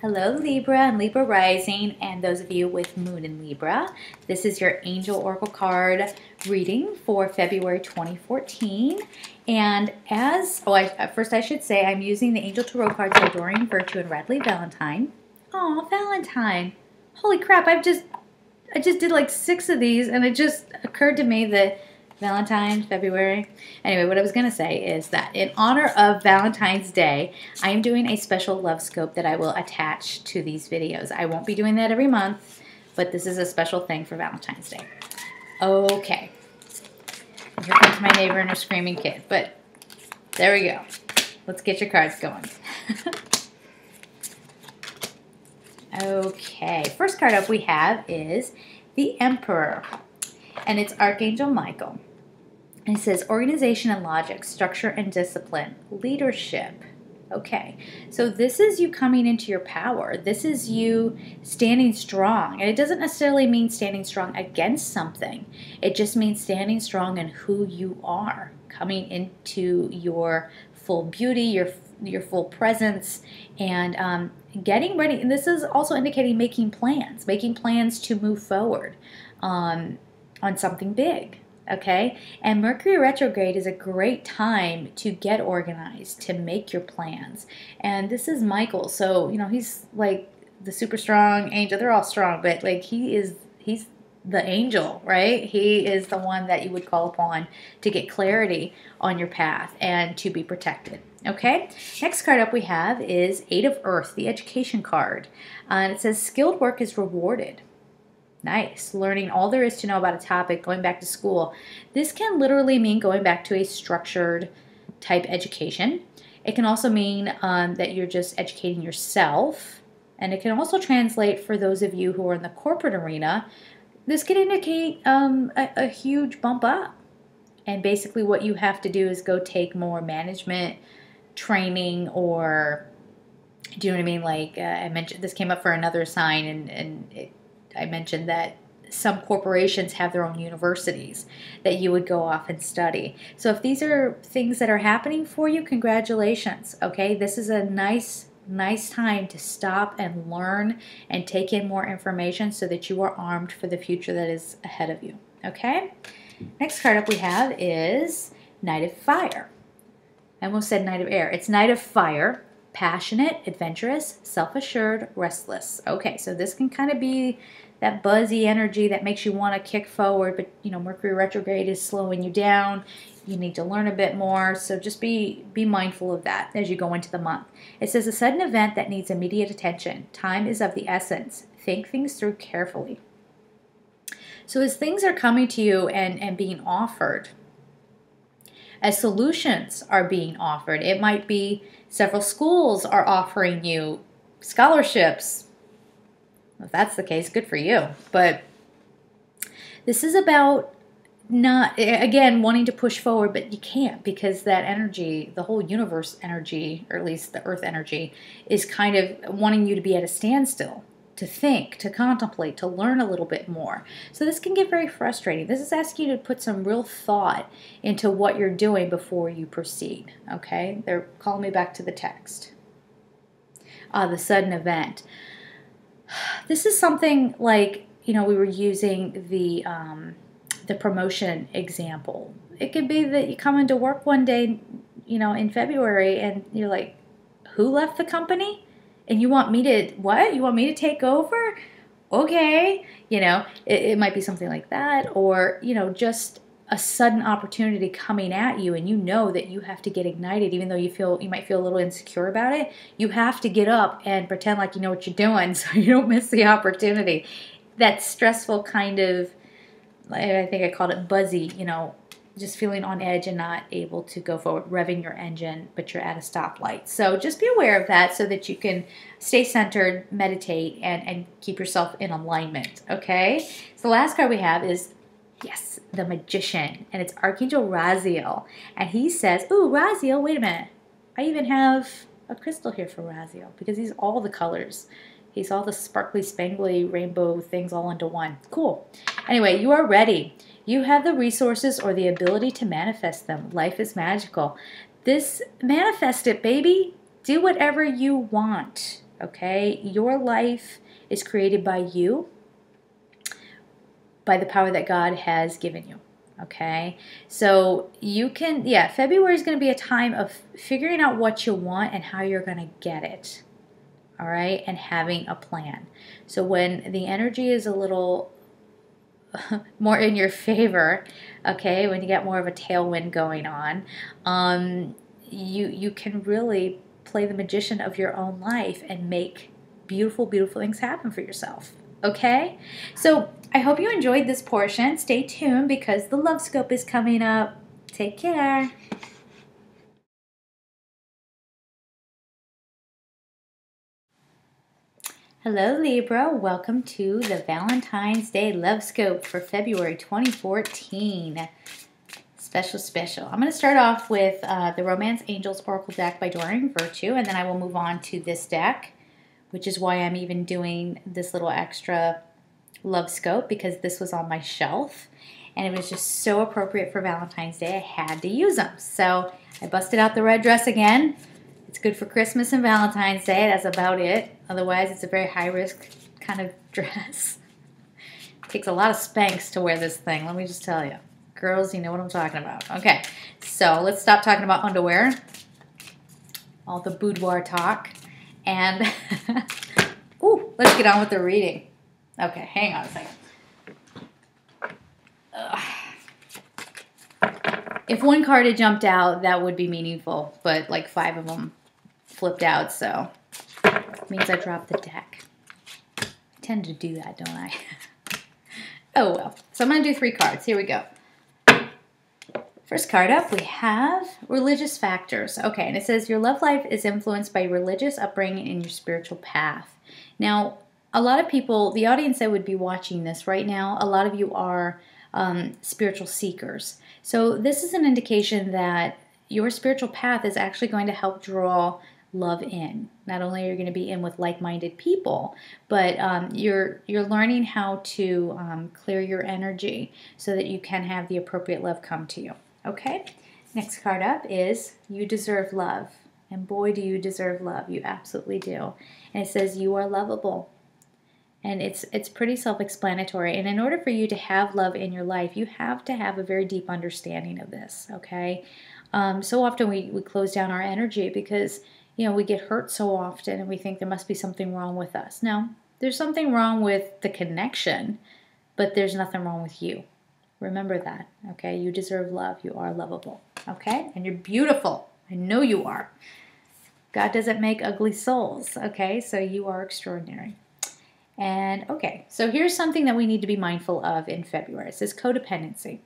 Hello Libra and Libra rising, and those of you with moon in Libra. This is your angel oracle card reading for February 2014. And first I should say I'm using the Angel Tarot cards by Doreen Virtue and Radley Valentine. Oh, Valentine. Holy crap, I just did like 6 of these, and it just occurred to me that Valentine, February. Anyway, what I was going to say is that in honor of Valentine's Day, I am doing a special Lovescope that I will attach to these videos. I won't be doing that every month, but this is a special thing for Valentine's Day. Okay. Here comes my neighbor and her screaming kid, but there we go. Let's get your cards going. Okay, first card up we have is the Emperor, and it's Archangel Michael. And it says organization and logic, structure and discipline, leadership. Okay, so this is you coming into your power. This is you standing strong. And it doesn't necessarily mean standing strong against something. It just means standing strong in who you are, coming into your full beauty, your full presence, and getting ready. And this is also indicating making plans to move forward on something big. Okay, and Mercury retrograde is a great time to get organized, to make your plans. And this is Michael, so you know he's like the super strong angel. They're all strong, but like he's the angel, right? He is the one that you would call upon to get clarity on your path and to be protected. Okay, next card up we have is 8 of Earth, the education card, and it says skilled work is rewarded. Nice. Learning all there is to know about a topic, going back to school. This can literally mean going back to a structured type education. It can also mean that you're just educating yourself. And it can also translate for those of you who are in the corporate arena. This can indicate a huge bump up. And basically what you have to do is go take more management training, or do you know what I mean? Like I mentioned, this came up for another sign, and I mentioned that some corporations have their own universities that you would go off and study. So if these are things that are happening for you, congratulations, okay? This is a nice time to stop and learn and take in more information so that you are armed for the future that is ahead of you, okay? Next card up we have is Knight of Fire. I almost said Knight of Air. It's Knight of Fire. Passionate, adventurous, self-assured, restless. Okay, so this can kind of be that buzzy energy that makes you want to kick forward, but you know, Mercury retrograde is slowing you down. You need to learn a bit more, so just be mindful of that as you go into the month. It says a sudden event that needs immediate attention. Time is of the essence. Think things through carefully. So as things are coming to you and being offered, as solutions are being offered, it might be several schools are offering you scholarships. If that's the case, good for you. But this is about not, again, wanting to push forward, but you can't, because that energy, the whole universe energy, or at least the earth energy, is kind of wanting you to be at a standstill, to think, to contemplate, to learn a little bit more. So this can get very frustrating. This is asking you to put some real thought into what you're doing before you proceed, okay? They're calling me back to the text. The sudden event. This is something like, you know, we were using the promotion example. It could be that you come into work one day, you know, in February, and you're like, who left the company? And you want me to, what? You want me to take over? Okay. You know, it might be something like that, or, you know, just a sudden opportunity coming at you, and you know that you have to get ignited, even though you might feel a little insecure about it. You have to get up and pretend like you know what you're doing so you don't miss the opportunity. That stressful kind of, I think I called it buzzy, you know, just feeling on edge and not able to go forward, revving your engine, but you're at a stoplight. So just be aware of that so that you can stay centered, meditate, and keep yourself in alignment, okay? So the last card we have is, yes, the Magician, and it's Archangel Raziel. And he says, ooh, Raziel, wait a minute. I even have a crystal here for Raziel, because he's all the colors. He's all the sparkly, spangly rainbow things all into one. Cool. Anyway, you are ready. You have the resources or the ability to manifest them. Life is magical. Manifest it, baby. Do whatever you want. okay? Your life is created by you, by the power that God has given you, okay? So you can, yeah, February is going to be a time of figuring out what you want and how you're going to get it, all right? And having a plan. So when the energy is a little more in your favor, okay, when you get more of a tailwind going on, you can really play the magician of your own life and make beautiful, beautiful things happen for yourself. Okay? So I hope you enjoyed this portion. Stay tuned because the Lovescope is coming up. Take care. Hello Libra, welcome to the Valentine's Day Lovescope for February 2014. Special. I'm going to start off with the Romance Angels Oracle deck by Doreen Virtue, and then I will move on to this deck, which is why I'm even doing this little extra Lovescope, because this was on my shelf, and it was just so appropriate for Valentine's Day. I had to use them. So I busted out the red dress again. It's good for Christmas and Valentine's Day. That's about it. Otherwise, it's a very high-risk kind of dress. It takes a lot of Spanx to wear this thing, let me just tell you. Girls, you know what I'm talking about. Okay, so let's stop talking about underwear, all the boudoir talk, and ooh, let's get on with the reading. Okay, hang on a second. If one card had jumped out, that would be meaningful, but like 5 of them flipped out, so it means I dropped the deck. I tend to do that, don't I? Oh well. So I'm going to do 3 cards. Here we go. First card up, we have religious factors. Okay, and it says your love life is influenced by religious upbringing and your spiritual path. Now, a lot of people, the audience that would be watching this right now, a lot of you are spiritual seekers. So this is an indication that your spiritual path is actually going to help draw love in. Not only are you going to be in with like-minded people, but you're learning how to clear your energy so that you can have the appropriate love come to you. Okay, next card up is you deserve love. And boy, do you deserve love. You absolutely do. And it says you are lovable. And it's pretty self-explanatory. And in order for you to have love in your life, you have to have a very deep understanding of this, okay? So often we close down our energy because, you know, we get hurt so often and we think there must be something wrong with us. No, there's something wrong with the connection, but there's nothing wrong with you. Remember that, okay? You deserve love. You are lovable, okay? And you're beautiful. I know you are. God doesn't make ugly souls, okay? So you are extraordinary. And, okay, so here's something that we need to be mindful of in February. It says codependency.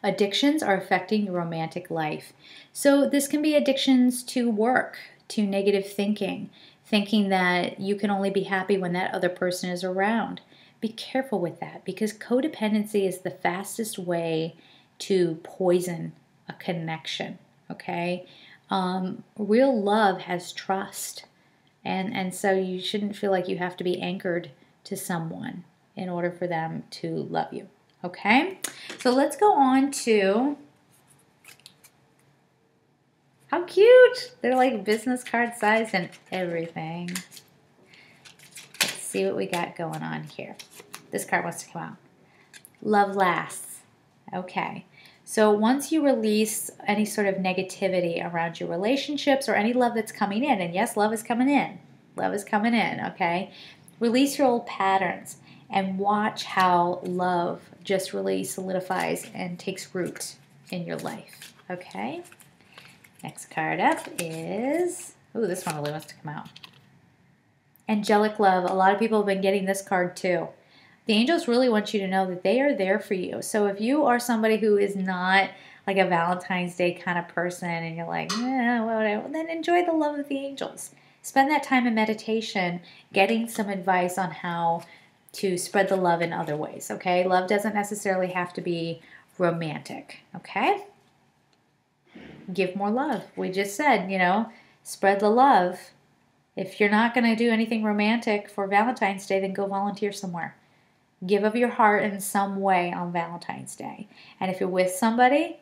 Addictions are affecting your romantic life. So this can be addictions to work, to negative thinking, thinking that you can only be happy when that other person is around. Be careful with that because codependency is the fastest way to poison a connection, okay? Real love has trust, and so you shouldn't feel like you have to be anchored to someone in order for them to love you, okay? So let's go on to, how cute! They're like business card size and everything. Let's see what we got going on here. This card wants to come out. Love lasts. Okay. So once you release any sort of negativity around your relationships or any love that's coming in, and yes, love is coming in. Love is coming in, okay? Release your old patterns and watch how love just really solidifies and takes root in your life, okay? Next card up is, ooh, this one really wants to come out. Angelic love. A lot of people have been getting this card too. The angels really want you to know that they are there for you. So if you are somebody who is not like a Valentine's Day kind of person and you're like, whatever, then enjoy the love of the angels. Spend that time in meditation getting some advice on how to spread the love in other ways, okay? Love doesn't necessarily have to be romantic, okay? Give more love. We just said, you know, spread the love. If you're not going to do anything romantic for Valentine's Day, then go volunteer somewhere. Give of your heart in some way on Valentine's Day. And if you're with somebody,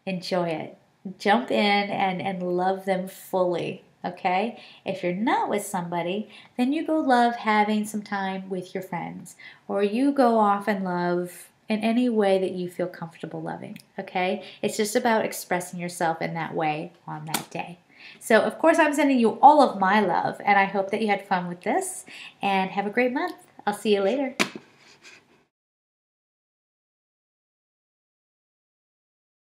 enjoy it. Jump in and love them fully. Okay? If you're not with somebody, then you go love having some time with your friends, or you go off and love in any way that you feel comfortable loving. Okay? It's just about expressing yourself in that way on that day. So, of course, I'm sending you all of my love, and I hope that you had fun with this, and have a great month. I'll see you later.